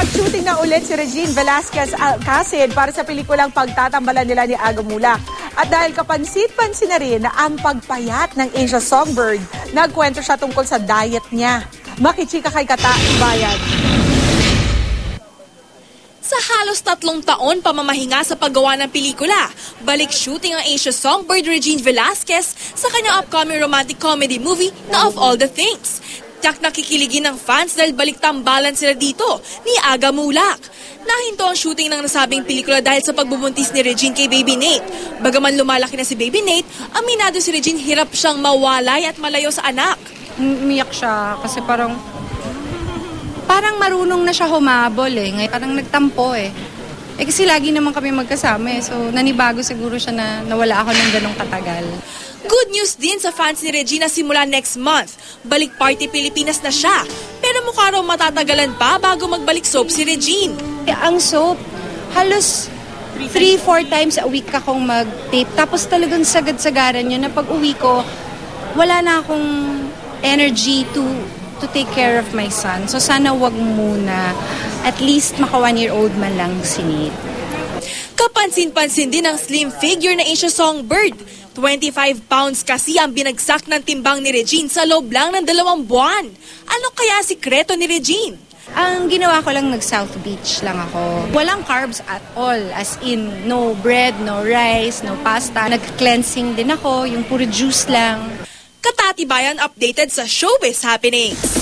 Nag-shooting na ulit si Regine Velasquez Alcacid para sa pelikulang Pagtatambalan nila ni Aga Mulak. At dahil kapansin-pansin na rin na ang pagpayat ng Asia Songbird, nagkwento siya tungkol sa diet niya. Makichika kay Kata Ibayan. Sa halos 3 taon pamamahinga sa paggawa ng pelikula, balik shooting ang Asia Songbird Regine Velasquez sa kanyang upcoming romantic comedy movie na Of All the Things. Tiyak nakikiligin ng fans dahil balik tambalan sila dito ni Aga Mulak. Nahinto ang shooting ng nasabing pelikula dahil sa pagbubuntis ni Regine kay Baby Nate. Bagaman lumalaki na si Baby Nate, aminado si Regine hirap siyang mawalay at malayo sa anak. Umiyak siya kasi parang marunong na siya humabol eh. Ngayon parang nagtampo eh. Kasi lagi naman kami magkasama eh. So nanibago siguro siya na nawala ako ng ganong katagal. Good news din sa fans ni Regina simula next month. Balik party Pilipinas na siya. Pero mukha raw matatagalan pa bago magbalik soap si Regine. Ang soap, halos 3-4 times a week akong mag-tape. Tapos talagang sagad-sagaran yun na pag uwi ko, wala na akong energy to take care of my son. So sana wag muna. At least maka 1-year-old man lang si Nate. Kapansin-pansin din ang slim figure na Asia Songbird. 25 pounds kasi ang binagsak ng timbang ni Regine sa loob lang ng 2 buwan. Ano kaya sikreto ni Regine? Ang ginawa ko lang South Beach lang ako. Walang carbs at all. As in, no bread, no rice, no pasta. Nag-cleansing din ako, yung puro juice lang. Katatibayan updated sa Showbiz Happenings.